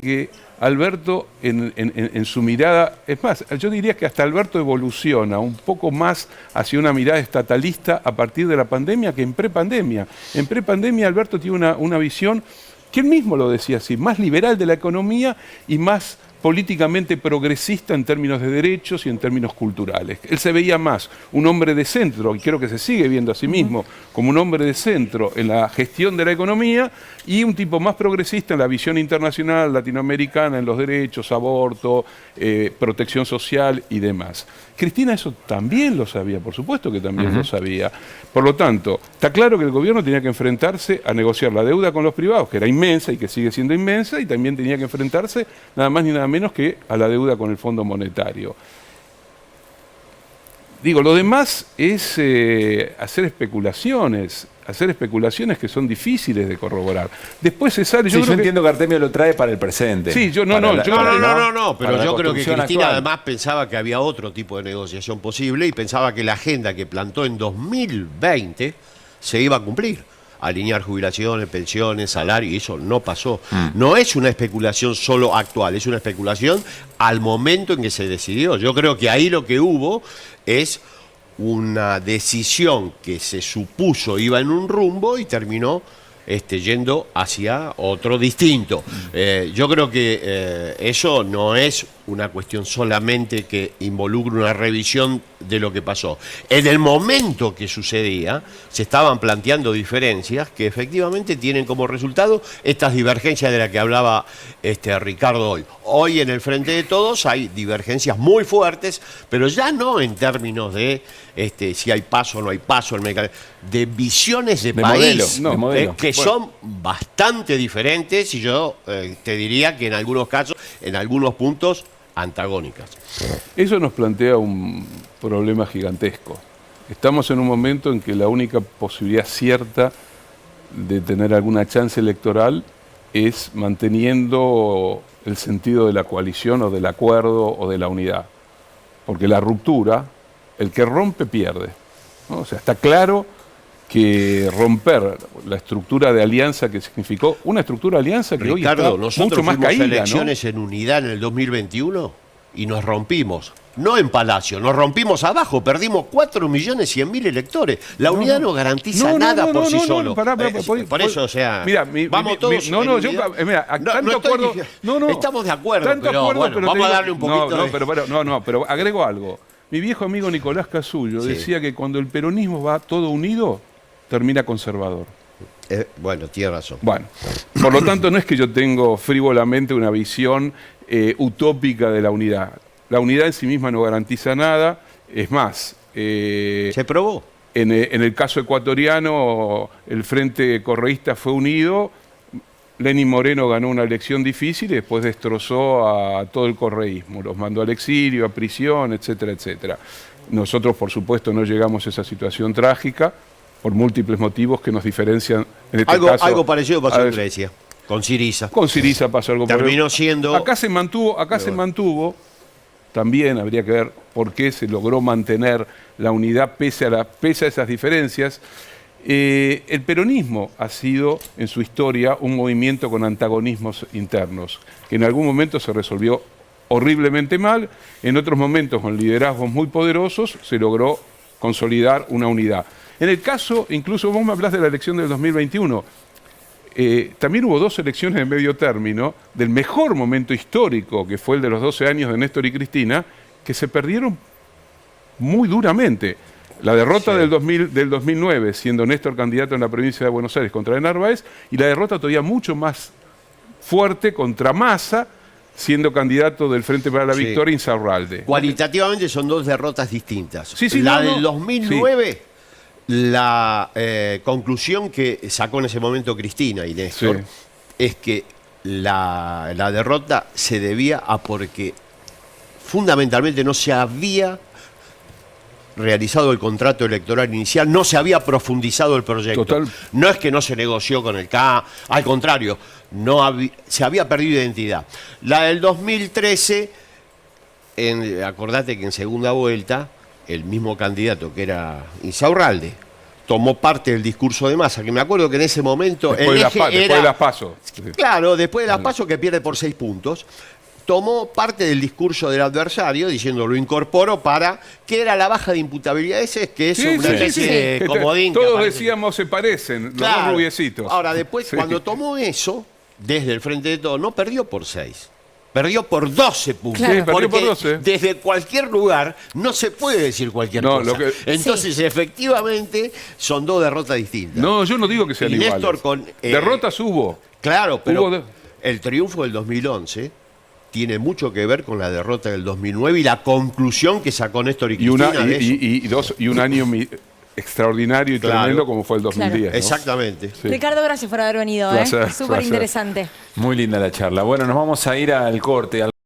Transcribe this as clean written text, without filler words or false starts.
que Alberto en su mirada, es más, yo diría que hasta Alberto evoluciona un poco más hacia una mirada estatalista a partir de la pandemia que en prepandemia. En prepandemia Alberto tiene una visión, que él mismo lo decía así, más liberal de la economía y más políticamente progresista en términos de derechos y en términos culturales. Él se veía más un hombre de centro, y creo que se sigue viendo a sí mismo como un hombre de centro en la gestión de la economía, y un tipo más progresista en la visión internacional latinoamericana, en los derechos, aborto, protección social y demás. Cristina eso también lo sabía, por supuesto que también lo sabía. Por lo tanto, está claro que el gobierno tenía que enfrentarse a negociar la deuda con los privados, que era inmensa y que sigue siendo inmensa, y también tenía que enfrentarse nada más ni nada menos que a la deuda con el Fondo Monetario. Digo, lo demás es hacer especulaciones que son difíciles de corroborar. Después se sale... Yo entiendo que Artemio lo trae para el presente. Sí, pero yo creo que Cristina actual. Además pensaba que había otro tipo de negociación posible y pensaba que la agenda que plantó en 2020 se iba a cumplir. Alinear jubilaciones, pensiones, salario, y eso no pasó. No es una especulación solo actual, es una especulación al momento en que se decidió. Yo creo que ahí lo que hubo es una decisión que se supuso iba en un rumbo y terminó yendo hacia otro distinto. Yo creo que eso no es una cuestión solamente que involucre una revisión de lo que pasó. En el momento que sucedía, se estaban planteando diferencias que efectivamente tienen como resultado estas divergencias de las que hablaba Ricardo hoy. Hoy en el Frente de Todos hay divergencias muy fuertes, pero ya no en términos de si hay paso o no hay paso, de visiones de país modelo. Que son bastante diferentes y yo te diría que en algunos casos, en algunos puntos, antagónicas. Eso nos plantea un problema gigantesco. Estamos en un momento en que la única posibilidad cierta de tener alguna chance electoral es manteniendo el sentido de la coalición o del acuerdo o de la unidad. Porque la ruptura, el que rompe pierde, ¿no? O sea, está claro que romper la estructura de alianza que significó una estructura de alianza que Ricardo, hoy está mucho más caída, nosotros fuimos a elecciones en unidad en el 2021 y nos rompimos. No en Palacio, nos rompimos abajo, perdimos 4.100.000 electores. La unidad no garantiza nada por sí solo. Por eso, o sea, vamos todos. Estamos de acuerdo, pero vamos a darle un poquito pero agrego algo. Mi viejo amigo Nicolás Casullo decía que cuando el peronismo va todo unido, termina conservador. Bueno, tiene razón. Bueno, por lo tanto no es que yo tengo frívolamente una visión utópica de la unidad. La unidad en sí misma no garantiza nada. Es más... se probó. En el caso ecuatoriano, el Frente Correísta fue unido. Lenín Moreno ganó una elección difícil y después destrozó a todo el correísmo. Los mandó al exilio, a prisión, etcétera, etcétera. Nosotros, por supuesto, no llegamos a esa situación trágica por múltiples motivos que nos diferencian. En este caso, algo parecido pasó en Grecia, con Syriza. Con Syriza pasó algo parecido. Terminó siendo... Acá se mantuvo, también habría que ver por qué se logró mantener la unidad pese a esas diferencias. El peronismo ha sido en su historia un movimiento con antagonismos internos, que en algún momento se resolvió horriblemente mal, en otros momentos con liderazgos muy poderosos se logró consolidar una unidad. En el caso, incluso vos me hablás de la elección del 2021, también hubo dos elecciones de medio término, del mejor momento histórico, que fue el de los 12 años de Néstor y Cristina, que se perdieron muy duramente. La derrota del 2009, siendo Néstor candidato en la provincia de Buenos Aires contra de Narváez, y la derrota todavía mucho más fuerte contra Massa, siendo candidato del Frente para la Victoria, Insaurralde. Cualitativamente son dos derrotas distintas. La del 2009, la conclusión que sacó en ese momento Cristina y Néstor es que la derrota se debía a porque fundamentalmente no se había realizado el contrato electoral inicial, no se había profundizado el proyecto. No es que no se negoció con el CA, al contrario, se había perdido identidad. La del 2013, acordate que en segunda vuelta, el mismo candidato que era Insaurralde, tomó parte del discurso de Massa, que me acuerdo que en ese momento Después de las PASO. Claro, después de las PASO, que pierde por 6 puntos, tomó parte del discurso del adversario diciendo lo incorporo para que era la baja de imputabilidad ese, que es una especie de comodín. Todos decíamos se parecen, los dos rubiecitos. Ahora, después, cuando tomó eso, desde el Frente de Todos, no perdió por 6. Perdió por 12 puntos. Claro. Sí, perdió por porque 12. desde cualquier lugar no se puede decir cualquier cosa. Entonces, efectivamente, son dos derrotas distintas. No, yo no digo que sean iguales. Derrotas hubo. Claro, pero el triunfo del 2011 tiene mucho que ver con la derrota del 2009 y la conclusión que sacó Néstor y Cristina de eso. Y un año extraordinario y tremendo como fue el 2010. Claro. ¿No? Exactamente. Sí. Ricardo, gracias por haber venido. Súper interesante. Muy linda la charla. Bueno, nos vamos a ir al corte.